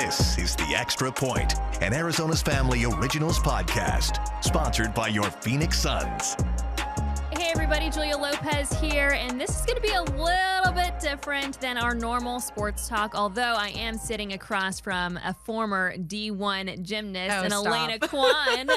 This is The Extra Point, an Arizona's Family Originals podcast, sponsored by your Phoenix Suns. Hey everybody, Julia Lopez here, and this is going to be a little bit different than our normal sports talk, although I am sitting across from a former D1 gymnast, and Alaina Kwan.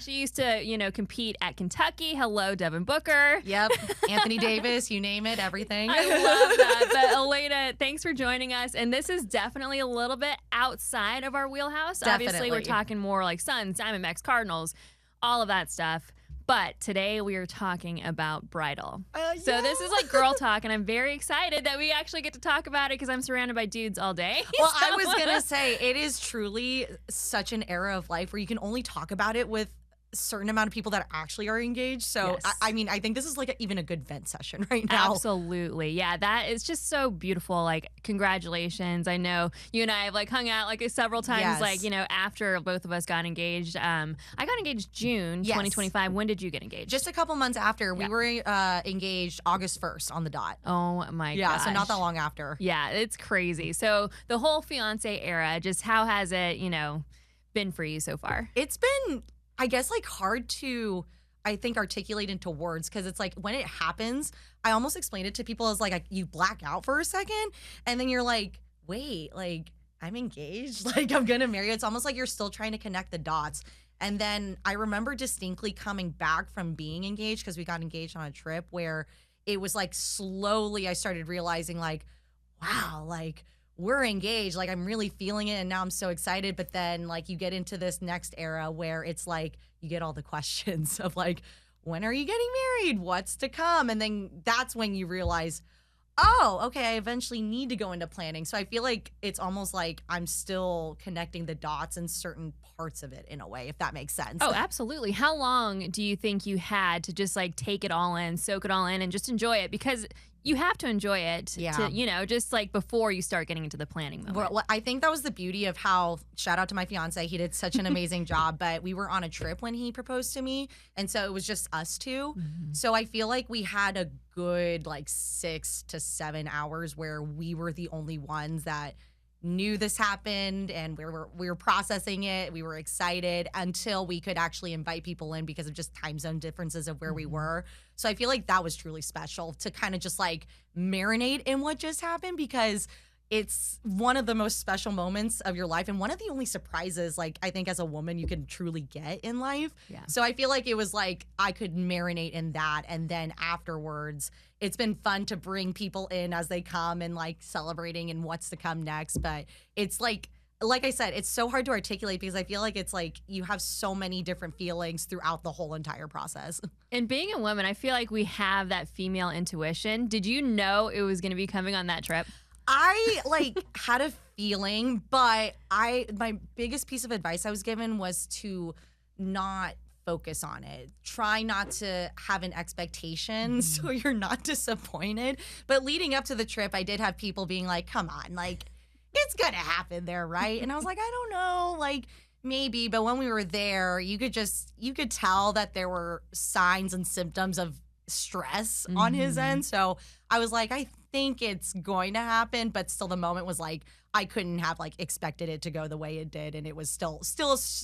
She used to, compete at Kentucky. Hello, Devin Booker. Yep, Anthony Davis, you name it, everything. I love that. But Alaina, thanks for joining us, and this is definitely a little bit outside of our wheelhouse. Definitely. Obviously, we're talking more like Suns, Diamondbacks, Cardinals, all of that stuff. But today we are talking about Bridal. So this is like girl talk, and I'm very excited that we actually get to talk about it because I'm surrounded by dudes all day. Well, I was going to say, it is truly such an era of life where you can only talk about it with a certain amount of people that actually are engaged. So, yes. I think this is like even a good vent session right now. Absolutely. Yeah, that is just so beautiful. Like, congratulations. I know you and I have hung out several times, Yes. After both of us got engaged. I got engaged June 2025. When did you get engaged? Just a couple months after. We were engaged August 1st on the dot. Oh my gosh. Yeah, so not that long after. Yeah, it's crazy. So the whole fiancé era, just how has it, been for you so far? It's been, I guess, hard to, I think, articulate into words, because it's when it happens, I almost explain it to people as you black out for a second, and then you're like, wait, I'm engaged, I'm gonna marry you. It's almost like you're still trying to connect the dots. And then I remember distinctly coming back from being engaged, because we got engaged on a trip, where it was slowly I started realizing wow, we're engaged, I'm really feeling it, and now I'm so excited. But then you get into this next era where it's you get all the questions of when are you getting married? What's to come? And then that's when you realize, oh, okay, I eventually need to go into planning. So I feel it's almost I'm still connecting the dots in certain parts of it in a way, if that makes sense. Oh, absolutely. How long do you think you had to just take it all in, soak it all in, and just enjoy it? Because you have to enjoy it to, just before you start getting into the planning moment. Well, I think that was the beauty of how, shout out to my fiance, he did such an amazing job, but we were on a trip when he proposed to me, and so it was just us two. Mm-hmm. So I feel we had a good 6 to 7 hours where we were the only ones that knew this happened, and we were processing it. We were excited until we could actually invite people in because of just time zone differences of where we were. So I feel that was truly special to kind of just marinate in what just happened, because it's one of the most special moments of your life, and one of the only surprises I think as a woman you can truly get in life. Yeah. So I feel it was I could marinate in that, and then afterwards it's been fun to bring people in as they come and celebrating and what's to come next. But it's like I said, it's so hard to articulate because I feel it's you have so many different feelings throughout the whole entire process. And being a woman, I feel we have that female intuition. Did you know it was going to be coming on that trip? I had a feeling, but my biggest piece of advice I was given was to not focus on it. Try not to have an expectation so you're not disappointed. But leading up to the trip, I did have people being come on, it's gonna happen there, right? And I was I don't know, maybe. But when we were there, you could tell that there were signs and symptoms of stress on his end. So I was I think it's going to happen, but still the moment was I couldn't have expected it to go the way it did, and it was still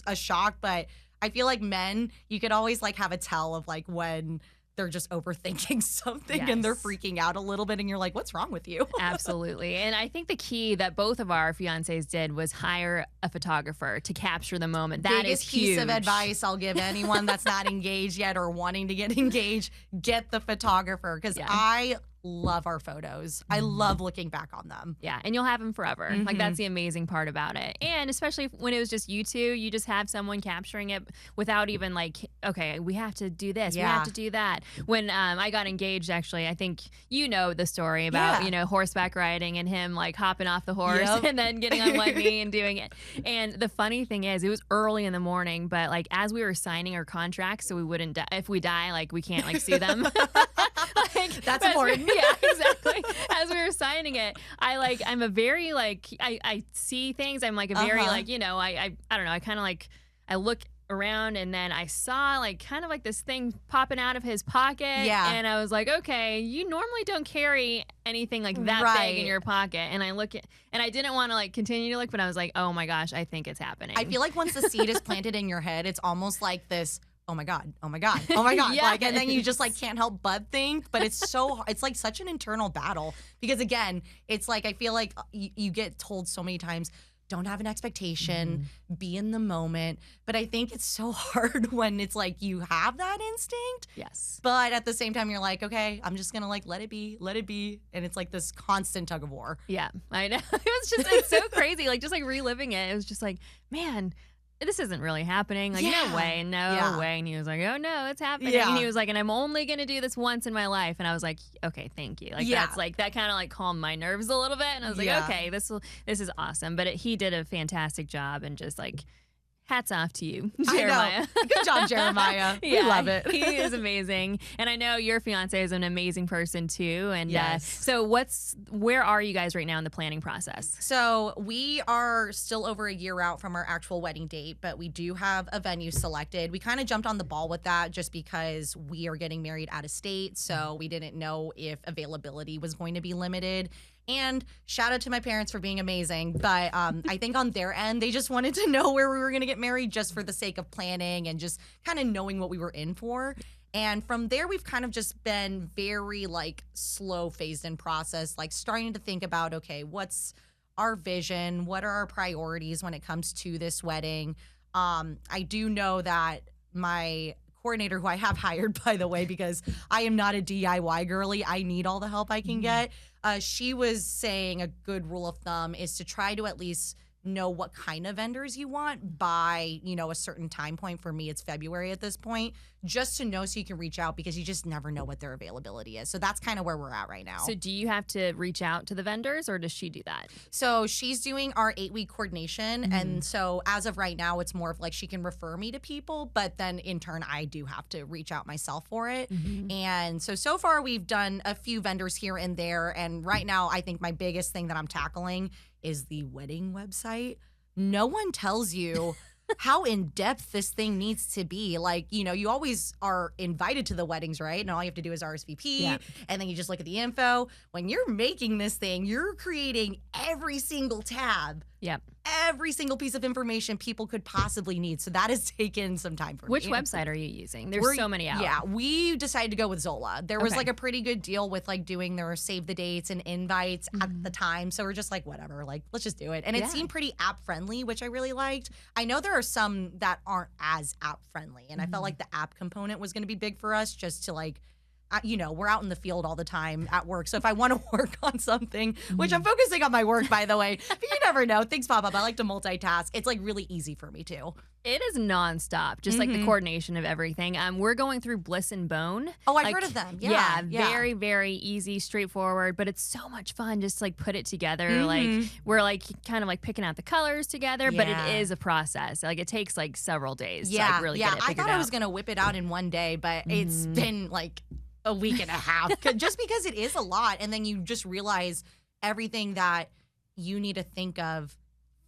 a shock. But I feel men, you could always have a tell of when they're just overthinking something and they're freaking out a little bit, and you're what's wrong with you? Absolutely. And I think the key that both of our fiancés did was hire a photographer to capture the moment. That Biggest is huge. Piece of advice I'll give anyone that's not engaged yet or wanting to get engaged, get the photographer, because I love our photos. I love looking back on them. Yeah, and you'll have them forever. That's the amazing part about it. And especially when it was just you two, you just have someone capturing it without even okay, we have to do this, we have to do that. When I got engaged, actually, I think you know the story about, horseback riding and him hopping off the horse and then getting on one knee and doing it. And the funny thing is, it was early in the morning, but as we were signing our contracts, so we wouldn't die. If we die, we can't sue them. That's important. Yeah, exactly. As we were signing it, I'm a very I see things. I'm a very I don't know. I kind of I look around, and then I saw like kind of like this thing popping out of his pocket. Yeah. And I was like, okay, you normally don't carry anything like that big in your pocket. And I look at, and I didn't want to like continue to look, but I was like, oh my gosh, I think it's happening. I feel like once the seed is planted in your head, it's almost like this, oh my God, oh my God, oh my God. Yes. Like, and then you just like can't help but think, but it's it's like such an internal battle because again, it's like, I feel like you get told so many times, don't have an expectation, be in the moment. But I think it's so hard when it's like you have that instinct. Yes. But at the same time, you're like, okay, I'm just going to like let it be. And it's like this constant tug of war. Yeah, I know. It's so crazy. Like just like reliving it. It was just like, man, this isn't really happening. Like, no way. And he was like, oh no, it's happening. Yeah. And he was like, and I'm only going to do this once in my life. And I was like, okay, thank you. Like, that's like, that kind of like calmed my nerves a little bit. And I was like, okay, this is awesome. But he did a fantastic job, and just like, hats off to you, Jeremiah. I know. Good job, Jeremiah. Yeah, we love it. He is amazing. And I know your fiance is an amazing person too. And yes. So where are you guys right now in the planning process? So we are still over a year out from our actual wedding date, but we do have a venue selected. We kind of jumped on the ball with that just because we are getting married out of state. So we didn't know if availability was going to be limited. And shout out to my parents for being amazing. But I think on their end, they just wanted to know where we were going to get married just for the sake of planning and just kind of knowing what we were in for. And from there, we've kind of just been very like slow phased in process, like starting to think about, okay, what's our vision? What are our priorities when it comes to this wedding? I do know that my coordinator, who I have hired, by the way, because I am not a DIY girly, I need all the help I can get. She was saying a good rule of thumb is to try to at least know what kind of vendors you want by, a certain time point. For me, it's February at this point, just to know so you can reach out because you just never know what their availability is. So that's kind of where we're at right now. So do you have to reach out to the vendors, or does she do that? So she's doing our 8-week coordination. And so as of right now, it's more of like she can refer me to people, but then in turn, I do have to reach out myself for it. And so far we've done a few vendors here and there. And right now, I think my biggest thing that I'm tackling is the wedding website. No one tells you how in-depth this thing needs to be. Like, you always are invited to the weddings, right? And all you have to do is RSVP, and then you just look at the info. When you're making this thing, you're creating every single tab. Yep. Every single piece of information people could possibly need. So that has taken some time for me. Which website are you using? There's so many out. Yeah, we decided to go with Zola. There was like a pretty good deal with like doing their save the dates and invites at the time. So we're just like, whatever, like let's just do it. And it seemed pretty app friendly, which I really liked. I know there are some that aren't as app friendly. And I felt like the app component was going to be big for us just to like, we're out in the field all the time at work. So if I want to work on something, which I'm focusing on my work, by the way, but you never know. Things pop up. I like to multitask. It's like really easy for me too. It is nonstop, just like the coordination of everything. We're going through Bliss and Bone. Oh, I've heard of them. Yeah. Very, very easy, straightforward, but it's so much fun just to like put it together. Like we're like kind of like picking out the colors together, but it is a process. Like it takes like several days to like really get it figured out. I thought I was going to whip it out in one day, but it's been like a week and a half just because it is a lot. And then you just realize everything that you need to think of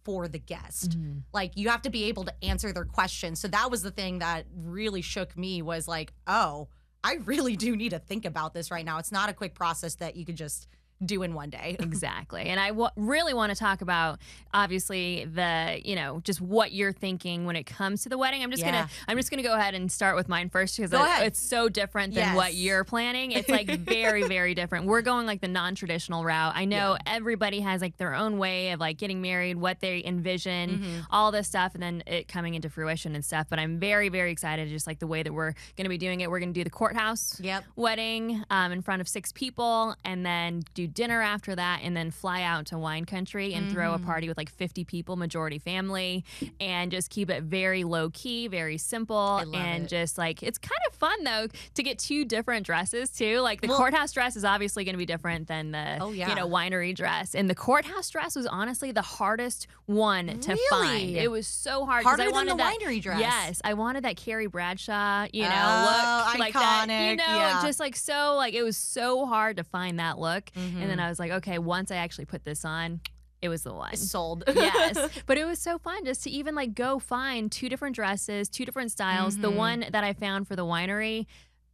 for the guest. Like you have to be able to answer their questions. So that was the thing that really shook me was like, oh, I really do need to think about this right now. It's not a quick process that you could just do in one day. Exactly. And I really want to talk about obviously the, just what you're thinking when it comes to the wedding. I'm just going to go ahead and start with mine first because it's so different than what you're planning. It's like very, very different. We're going like the non-traditional route. I know everybody has like their own way of like getting married, what they envision, all this stuff, and then it coming into fruition and stuff. But I'm very, very excited just like the way that we're going to be doing it. We're going to do the courthouse wedding in front of 6 people, and then do dinner after that, and then fly out to wine country and throw a party with like 50 people, majority family, and just keep it very low key, very simple, and just like it's kind of fun though to get 2 different dresses too. Like the courthouse dress is obviously going to be different than the winery dress, and the courthouse dress was honestly the hardest one to find. It was so hard. Harder I wanted than the winery dress. Yes, I wanted that Carrie Bradshaw, look iconic, like that. Just like so, like it was so hard to find that look. And then I was like, okay, once I actually put this on, it was the one. Sold. Yes. But it was so fun just to even like go find 2 different dresses, 2 different styles. The one that I found for the winery,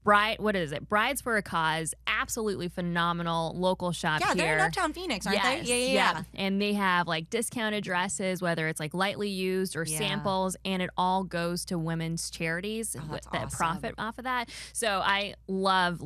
Brides for a Cause, absolutely phenomenal local shop here. Yeah, they're in Uptown Phoenix, aren't they? Yeah. And they have like discounted dresses, whether it's like lightly used or samples, and it all goes to women's charities that profit off of that. So I love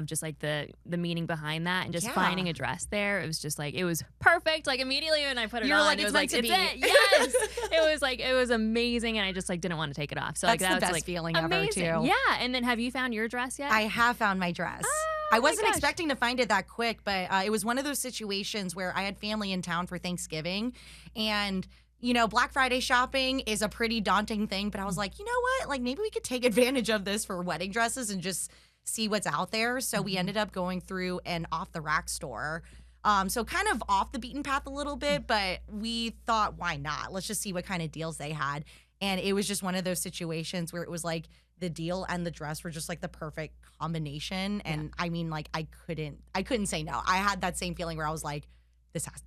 just like the meaning behind that and just finding a dress there. It was just like, it was perfect. Like immediately when I put it on, like, it was it's like, meant it's to be. it. Yes. It was amazing, and I just like didn't want to take it off. So That's like the that was best like feeling amazing. ever too. Yeah. And then have you found your dress yet? I have found my dress. I wasn't gosh. expecting to find it that quick, but it was one of those situations where I had family in town for Thanksgiving, and you know, Black Friday shopping is a pretty daunting thing, but I was like, you know what? Like maybe we could take advantage of this for wedding dresses and just see what's out there. So we ended up going through an off the rack store. So kind of off the beaten path a little bit, but we thought, why not? Let's just see what kind of deals they had. And it was just one of those situations where it was like the deal and the dress were just like the perfect combination. And I mean, like I couldn't say no. I had that same feeling where I was like,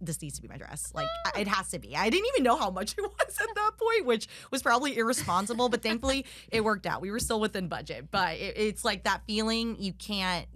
this needs to be my dress. Like it has to be. I didn't even know how much it was at that point, which was probably irresponsible, but thankfully it worked out. We were still within budget, but it's like that feeling you can't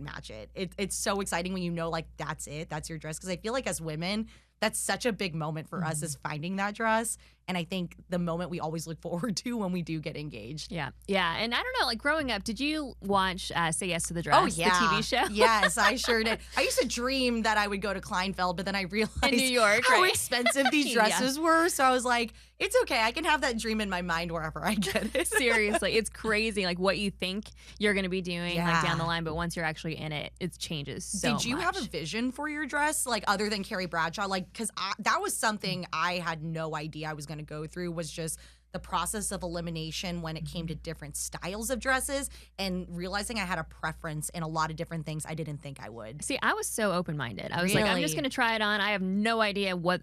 match it. It's so exciting when you know like that's it, that's your dress. Because I feel like as women, that's such a big moment for us is finding that dress. And I think the moment we always look forward to when we do get engaged. Yeah. Yeah. And I don't know, like growing up, did you watch Say Yes to the Dress, Oh, yeah. the TV show? Yes, I sure did. I used to dream that I would go to Kleinfeld, but then I realized In New York, how right? expensive these dresses were. So I was like, it's okay. I can have that dream in my mind wherever I get it. Seriously, it's crazy like what you think you're going to be doing like down the line, but once you're actually in it, it changes so much. Did you have a vision for your dress, like other than Carrie Bradshaw? Like, because that was something I had no idea I was going to go through, was just the process of elimination when it came to different styles of dresses and realizing I had a preference in a lot of different things I didn't think I would. See, I was so open-minded. I was like, I'm just going to try it on. I have no idea what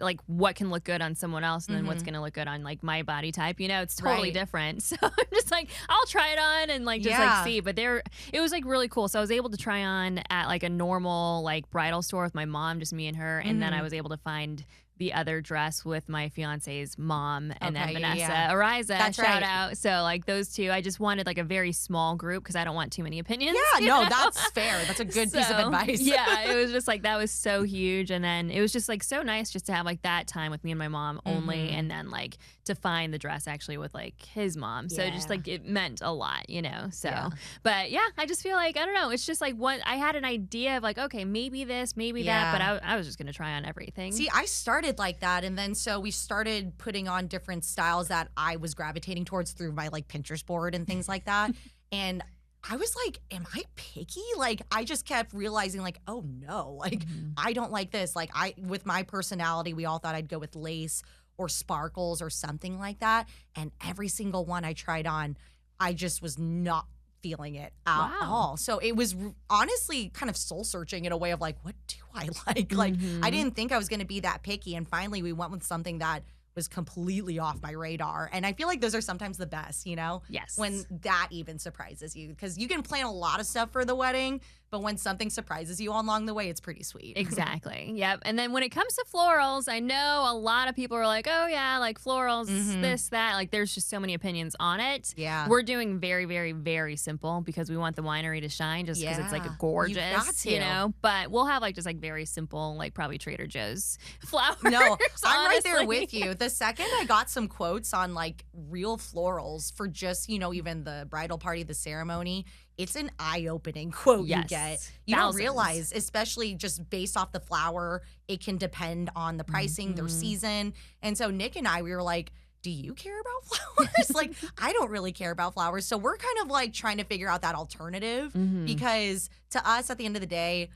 can look good on someone else and then what's going to look good on like my body type. You know, it's totally different. So I'm just like, I'll try it on and like just like see. But it was like really cool. So I was able to try on at like a normal like bridal store with my mom, just me and her. And then I was able to find the other dress with my fiance's mom and then Vanessa Ariza, shout out. So like those two, I just wanted like a very small group because I don't want too many opinions. Yeah, no, that's fair. That's a good piece of advice. Yeah, it was just like, that was so huge. And then it was just like so nice just to have like that time with me and my mom only. And then like to find the dress actually with like his mom. So just like it meant a lot, you know? So, but yeah, I just feel like, I don't know. It's just like what I had an idea of like, okay, maybe this, maybe that, but I was just going to try on everything. See, I started like that, and then so we started putting on different styles that I was gravitating towards through my like Pinterest board and things like that. And I was like, am I picky? Like I just kept realizing like, oh no, like I don't like this. Like with my personality, we all thought I'd go with lace or sparkles or something like that. And every single one I tried on, I just was not feeling it at all. So it was honestly kind of soul searching in a way of like, what do I like? Like I didn't think I was going to be that picky. And finally we went with something that was completely off my radar. And I feel like those are sometimes the best, you know? Yes. When that even surprises you, because you can plan a lot of stuff for the wedding, but when something surprises you along the way, it's pretty sweet. Exactly. Yep. And then when it comes to florals, I know a lot of people are like, oh yeah, like florals, this, that. Like there's just so many opinions on it. Yeah. We're doing very, very, very simple because we want the winery to shine just because it's like gorgeous, you know? But we'll have like just like very simple, like probably Trader Joe's flowers. No, I'm right there honestly. with you. The second I got some quotes on like real florals for just, you know, even the bridal party, the ceremony, it's an eye-opening quote you get. You don't realize, especially just based off the flower, it can depend on the pricing, their season. And so Nick and I, we were like, do you care about flowers? Like, I don't really care about flowers. So we're kind of like trying to figure out that alternative because to us, at the end of the day,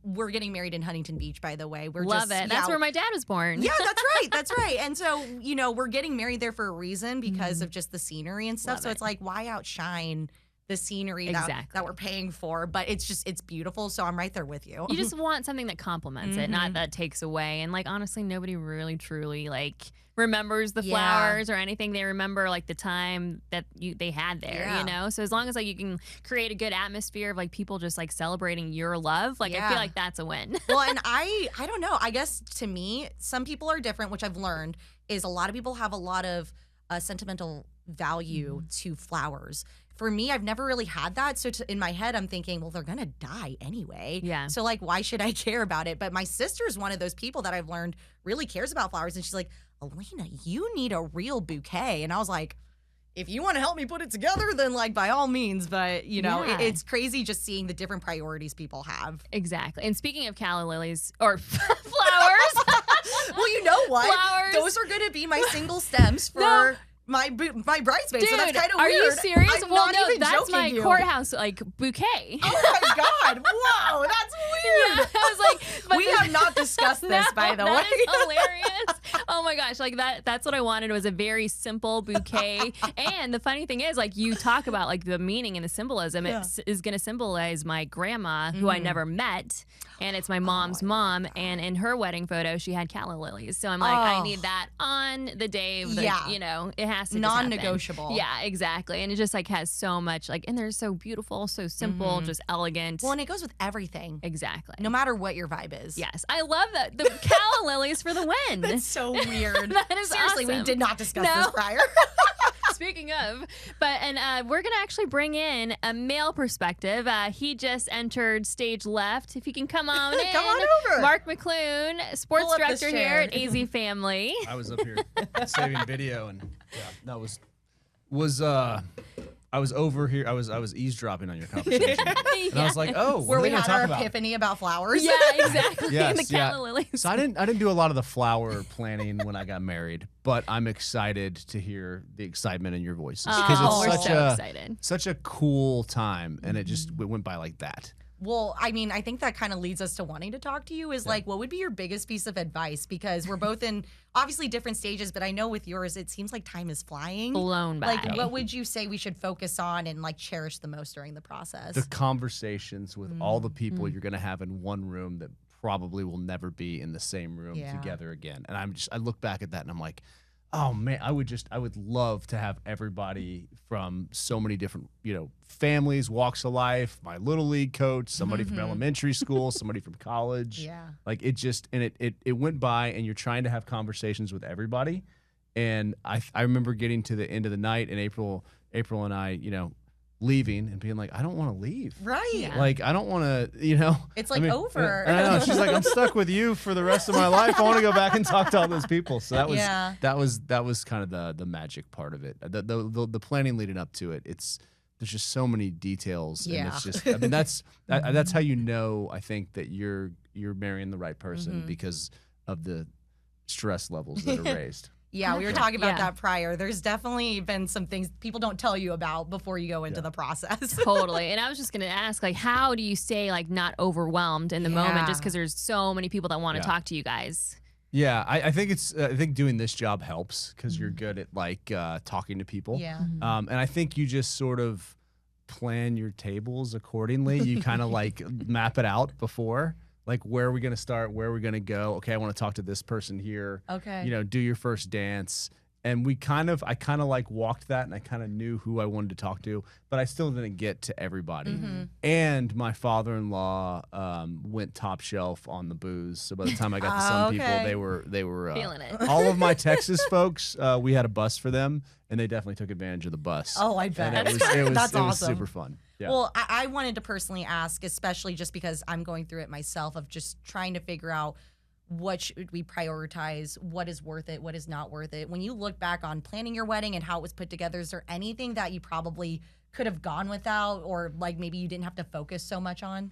we're getting married in Huntington Beach, by the way. Love it. That's where my dad was born. Yeah, that's right. That's right. And so, you know, we're getting married there for a reason because of just the scenery and stuff. So it's like, why outshine the scenery that we're paying for, but it's beautiful. So I'm right there with you. You just want something that complements it, not that takes away. And like, honestly, nobody really truly like remembers the flowers or anything. They remember like the time that they had there, you know? So as long as like you can create a good atmosphere of like people just like celebrating your love, like I feel like that's a win. Well, and I don't know. I guess to me, some people are different, which I've learned is a lot of people have a lot of sentimental value to flowers. For me, I've never really had that. So in my head, I'm thinking, well, they're going to die anyway. Yeah. So like, why should I care about it? But my sister is one of those people that I've learned really cares about flowers. And she's like, Alaina, you need a real bouquet. And I was like, if you want to help me put it together, then like by all means. But you know, it's crazy just seeing the different priorities people have. Exactly. And speaking of calla lilies or flowers. Well, you know what? Flowers. Those are going to be my single stems for my bridesmaids. Dude, so that's kind of weird. Are you serious? I'm well, not no, even that's joking my you. courthouse like bouquet. Oh my God! Whoa, that's weird. Yeah, I was like, we have not discussed this, by the way. That is hilarious. Oh my gosh, like that's what I wanted, was a very simple bouquet. And the funny thing is, like, you talk about like the meaning and the symbolism. It is going to symbolize my grandma, who I never met, and it's my mom's mom. And in her wedding photo, she had calla lilies. So I'm like, I need that on the day of the, you know, it has to non-negotiable. Yeah, exactly. And it just like has so much like, and they're so beautiful, so simple, just elegant. Well, and it goes with everything. Exactly. No matter what your vibe is. Yes, I love that. The calla lilies for the win. That's so weird. That is seriously awesome. We did not discuss this prior. Speaking of, we're gonna actually bring in a male perspective. He just entered stage left. If you can come on in, come on over. Mark McClune, sports director here at AZ Family. I was up here saving video, and that was I was over here. I was eavesdropping on your conversation, and I was like, "Oh, what where are we they had talk our about?" epiphany about flowers. Yeah, exactly. Yes, and the calla lilies. So I didn't do a lot of the flower planning when I got married, but I'm excited to hear the excitement in your voices because it's such a cool time, and it went by like that. Well, I mean, I think that kind of leads us to wanting to talk to you is like, what would be your biggest piece of advice? Because we're both in obviously different stages, but I know with yours, it seems like time is flying. Blown by. Like, what would you say we should focus on and like cherish the most during the process? The conversations with all the people you're going to have in one room that probably will never be in the same room together again. And I look back at that and I'm like, oh man, I would love to have everybody from so many different, families, walks of life, my little league coach, somebody from elementary school, somebody from college. Yeah. Like it went by and you're trying to have conversations with everybody. And I remember getting to the end of the night and April and I, leaving and being like, I don't want to leave. Right. Yeah. Like, I don't want to, It's like over. I know. She's like, I'm stuck with you for the rest of my life. I want to go back and talk to all those people. So that was kind of the magic part of it. The planning leading up to it. There's just so many details. Yeah. And it's just, I mean, that's how I think that you're marrying the right person because of the stress levels that are raised. Yeah, we were talking about that prior. There's definitely been some things people don't tell you about before you go into the process. Totally. And I was just going to ask, like, how do you stay, like, not overwhelmed in the moment just because there's so many people that want to talk to you guys? Yeah, I think I think doing this job helps because you're good at, like, talking to people. Yeah. And I think you just sort of plan your tables accordingly. You kind of, like, map it out before. Like, where are we going to start? Where are we going to go? Okay, I want to talk to this person here. Okay. Do your first dance. And I kind of like walked that and I kind of knew who I wanted to talk to, but I still didn't get to everybody. And my father-in-law went top shelf on the booze. So by the time I got to some people, they were feeling it. All of my Texas folks, we had a bus for them and they definitely took advantage of the bus. Oh, I bet. And That's awesome. It was super fun. Yeah. Well, I wanted to personally ask, especially just because I'm going through it myself, of just trying to figure out what should we prioritize, what is worth it, what is not worth it. When you look back on planning your wedding and how it was put together, is there anything that you probably could have gone without, or like maybe you didn't have to focus so much on?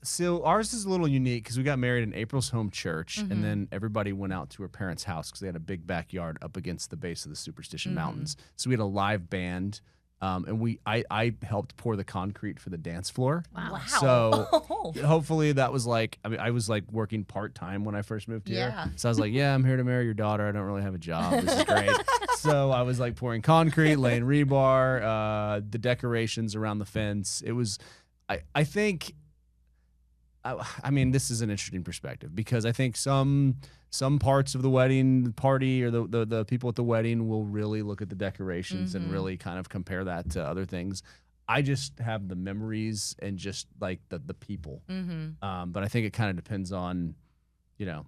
So ours is a little unique because we got married in April's home church, and then everybody went out to her parents' house because they had a big backyard up against the base of the Superstition Mountains. So we had a live band. And I helped pour the concrete for the dance floor. Wow. So hopefully that was like, I mean, I was like working part-time when I first moved here. Yeah. So I was like, yeah, I'm here to marry your daughter. I don't really have a job. This is great. So I was like pouring concrete, laying rebar, the decorations around the fence. It was, I think, I mean, this is an interesting perspective because I think some parts of the wedding party or the people at the wedding will really look at the decorations and really kind of compare that to other things. I just have the memories and just like the people. But I think it kind of depends on, you know,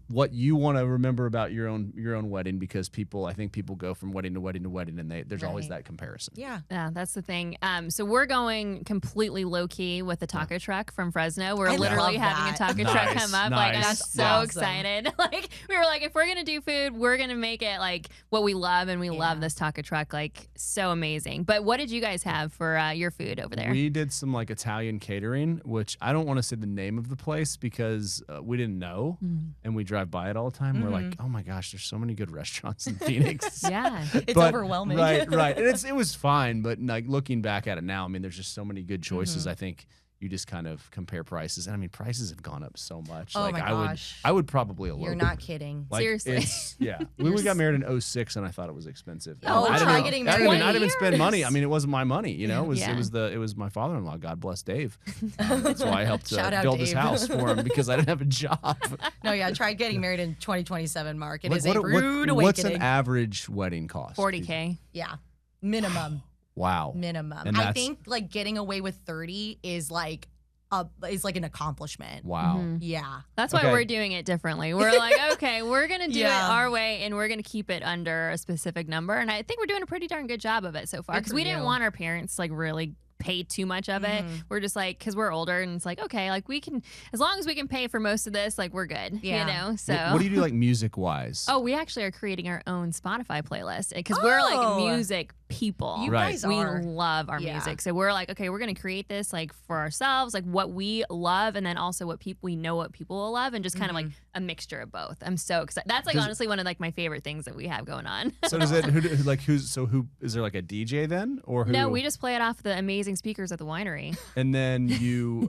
what you want to remember about your own wedding, because I think people go from wedding to wedding to wedding, and there's always that comparison. Yeah, that's the thing. So we're going completely low key with the taco truck from Fresno. We're literally having a taco truck come up. Like, I'm so excited. Like, we were like, if we're gonna do food, we're gonna make it like what we love, and we love this taco truck. Like, so amazing. But what did you guys have for your food over there? We did some like Italian catering, which I don't want to say the name of the place because we didn't know, and we drive by it all the time. We're like, oh my gosh, there's so many good restaurants in Phoenix. It's overwhelming. Right. And it was fine, but like looking back at it now, I mean, there's just so many good choices. I think you just kind of compare prices, and I mean, prices have gone up so much. Oh like my gosh. I would probably elope. You're not kidding. Like, seriously. We got married in 2006, and I thought it was expensive. Try getting married. I didn't even spend money. I mean, it wasn't my money. You know, it was my father-in-law. God bless Dave. That's why I helped build his house for him, because I didn't have a job. No, I tried getting married in 2027, Mark. It is a rude awakening. What's an average wedding cost? $40K. Yeah, minimum. Wow. Minimum. And I think like getting away with 30 is like an accomplishment. Wow. Yeah. That's why we're doing it differently. We're like, okay, we're going to do it our way, and we're going to keep it under a specific number. And I think we're doing a pretty darn good job of it so far, because we didn't want our parents like really pay too much of it. We're just like, because we're older, and it's like, okay, like we can, as long as we can pay for most of this, like we're good, you know? So what do you do like music wise? Oh, we actually are creating our own Spotify playlist, because we're like music people. You guys are. We love our music. So we're like, okay, we're going to create this like for ourselves, like what we love, and then also what people will love, and just kind of like a mixture of both. I'm so excited. That's like honestly one of like my favorite things that we have going on. So does it, who is there like a DJ then, or who? No, we just play it off the amazing speakers at the winery. And then you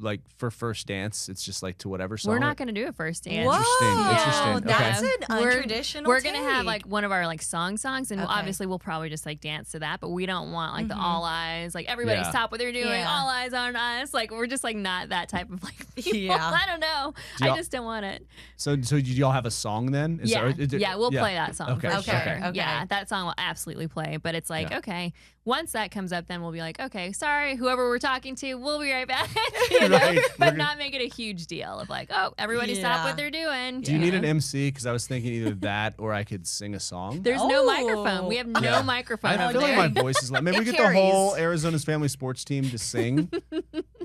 like for first dance, it's just like to whatever song. We're not going to do a first dance. Interesting. That's an untraditional We're going to have like one of our like songs, and obviously we'll probably just like dance to that, but we don't want like the all eyes, like everybody stop what they're doing, all eyes on us. Like, we're just like not that type of like people. I don't know. I just don't want it. So did y'all have a song then? We'll play that song for sure. Okay. Yeah, that song will absolutely play, but it's like, okay, once that comes up, then we'll be like, okay, sorry, whoever we're talking to, we'll be right back. You know? But not make it a huge deal of like, oh, everybody stop what they're doing. Do you need an MC? Because I was thinking either that or I could sing a song. There's no microphone. We have no microphone. I feel like my voice is loud. Maybe we get the whole Arizona's family sports team to sing.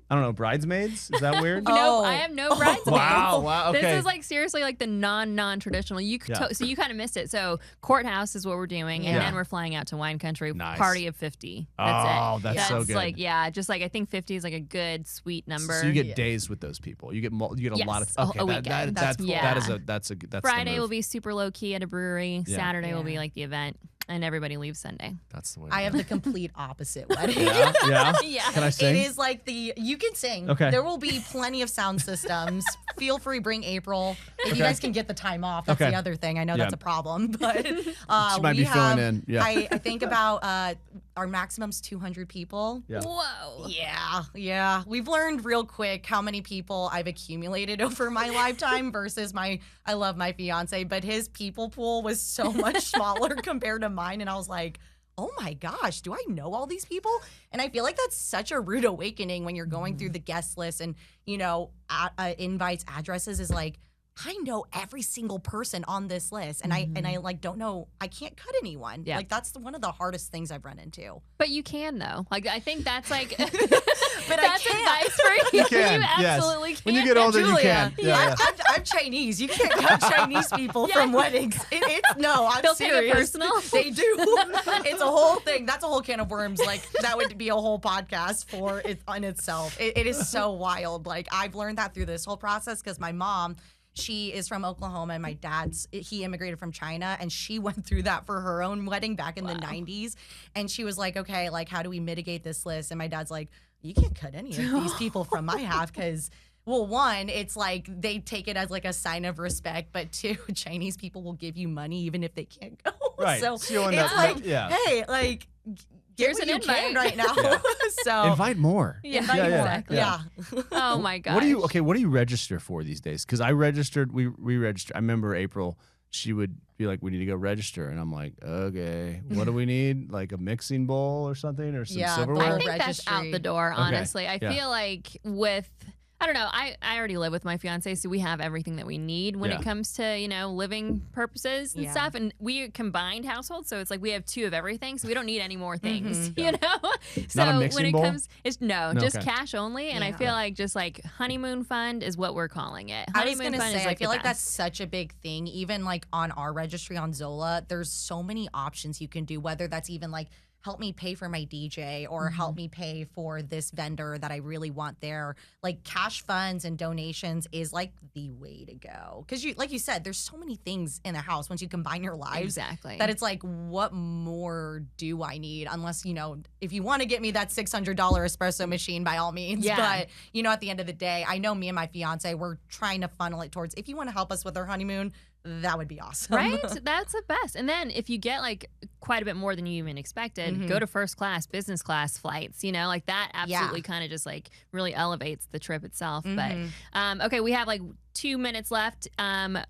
I don't know, bridesmaids? Is that weird? No, I have no bridesmaids. Wow, okay. This is like seriously like the non-traditional. So you kind of missed it. So courthouse is what we're doing, and then we're flying out to wine country. Nice. Party of 50. That's it. Oh, that's so good. Like, just like I think 50 is like a good sweet number. So you get days with those people. You get a lot of a weekend. That's cool. Friday will be super low key at a brewery. Saturday will be like the event, and everybody leaves Sunday. That's the way. I have the complete opposite wedding. Yeah. Can I sing? It is like you can sing. Okay. There will be plenty of sound systems. Feel free, bring April. If you guys can get the time off, that's the other thing. I know that's a problem, but she might be filling in. Yeah. I think about our maximum's 200 people. Yeah. Whoa. Yeah. We've learned real quick how many people I've accumulated over my lifetime versus I love my fiance, but his people pool was so much smaller compared to mine, and I was like, oh my gosh, do I know all these people? And I feel like that's such a rude awakening when you're going through the guest list and, invites, addresses, is like, I know every single person on this list, and I like don't know. I can't cut anyone. Yeah. Like that's one of the hardest things I've run into. But you can though. Like I think that's like, but that's advice for you. You can. You absolutely can. When you get older, Julia, you can. Yeah. I'm Chinese. You can't cut Chinese people from weddings. I'm They'll serious. take it personal. They do. It's a whole thing. That's a whole can of worms. Like that would be a whole podcast for it on itself. It is so wild. Like I've learned that through this whole process because my mom. she is from Oklahoma, and my he immigrated from China, and she went through that for her own wedding back in the 90s. And she was like, okay, like, how do we mitigate this list? And my dad's like, you can't cut any of these people from my half because, well, one, it's like they take it as like a sign of respect, but two, Chinese people will give you money even if they can't go. Right. So it's like, hey, like, here's an invite right now. So invite more. Yeah, exactly. Yeah. Oh my gosh. What do you register for these days? Because I registered, we registered. I remember April, she would be like, we need to go register. And I'm like, okay, what do we need? Like a mixing bowl or something or some silverware? I think that's out the door, honestly. I feel like I don't know. I already live with my fiance, so we have everything that we need when it comes to, living purposes and stuff. And we combined households, so it's like we have 2 of everything, so we don't need any more things, you know? So Not a mixing bowl? It's just cash only. And I feel like just like honeymoon fund is what we're calling it. I was going to say, I feel like that's such a big thing. Even like on our registry on Zola, there's so many options you can do, whether that's even like help me pay for my DJ or help me pay for this vendor that I really want there. Like cash funds and donations is like the way to go. Because like you said, there's so many things in a house once you combine your lives. Exactly. That it's like, what more do I need? Unless, if you want to get me that $600 espresso machine, by all means. Yeah. But, at the end of the day, I know me and my fiance, we're trying to funnel it towards, if you want to help us with our honeymoon, that would be awesome. Right? That's the best. And then if you get like quite a bit more than you even expected, go to first class, business class flights, like that absolutely kind of just like really elevates the trip itself. But okay, we have like 2 minutes left.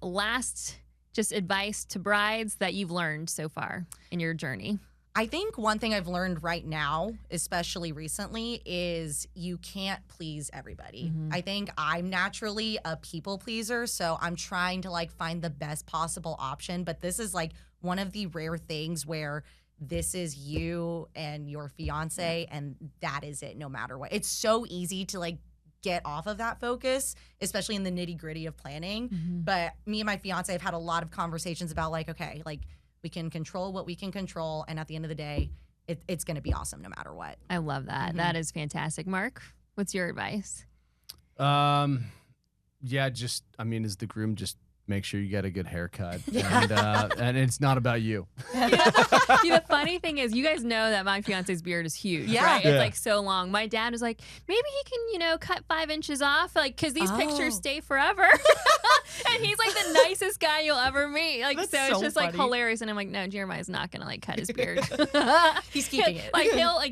Last just advice to brides that you've learned so far in your journey. I think one thing I've learned right now, especially recently, is you can't please everybody. I think I'm naturally a people pleaser, so I'm trying to like find the best possible option. But this is like one of the rare things where this is you and your fiance, and that is it no matter what. It's so easy to like get off of that focus, especially in the nitty gritty of planning. But me and my fiance have had a lot of conversations about like, okay, like, we can control what we can control, and at the end of the day, it's going to be awesome no matter what. I love that. That is fantastic. Mark, what's your advice? As the groom, just make sure you get a good haircut, and it's not about you. The funny thing is, you guys know that my fiance's beard is huge, right? It's like so long. My dad was like, maybe he can, cut 5 inches off, like, because these pictures stay forever. And he's like the nicest guy you'll ever meet. Like, so it's just like hilarious. And I'm like, no, Jeremiah's not gonna like cut his beard. He's keeping it. Like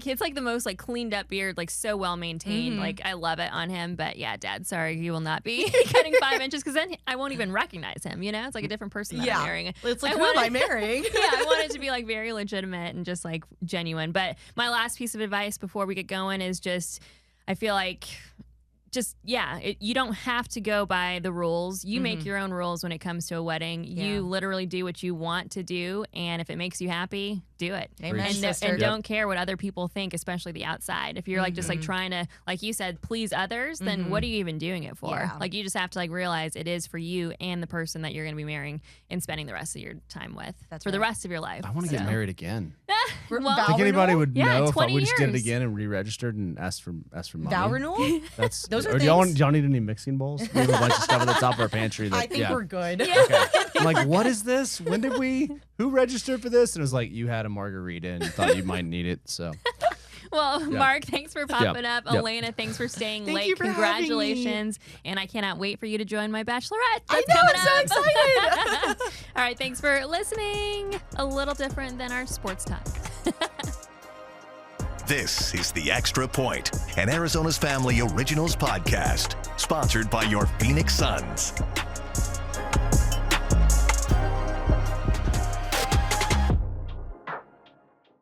it's like the most like cleaned up beard, like so well maintained. Like I love it on him. But yeah, Dad, sorry, you will not be cutting 5 inches because then I won't even recognize him. It's like a different person that I'm marrying. It's like, who am I marrying? I want it to be like very legitimate and just like genuine. But my last piece of advice before we get going is just, I feel like you don't have to go by the rules. You make your own rules when it comes to a wedding. You literally do what you want to do, and if it makes you happy, do it. Amen, and don't care what other people think, especially the outside. If you're like just like trying to, like you said, please others, then what are you even doing it for? Like you just have to like realize it is for you and the person that you're going to be marrying and spending the rest of your time with for the rest of your life. I want to get married again. I think anybody would know if we just did it years. again and re-registered and asked for money. Vow renewal? Those are do y'all need any mixing bowls? We have a bunch of stuff at the top of our pantry. I think we're good. Okay. I'm like, what is this? When did who registered for this? And it was like, you had a margarita and thought you might need it. So. Well, Mark, thanks for popping up. Alaina, thanks for staying late. You for Congratulations. And I cannot wait for you to join my bachelorette. I know, I'm so excited. All right, thanks for listening. A little different than our sports talk. This is The Extra Point, an Arizona's Family Originals podcast, sponsored by your Phoenix Suns.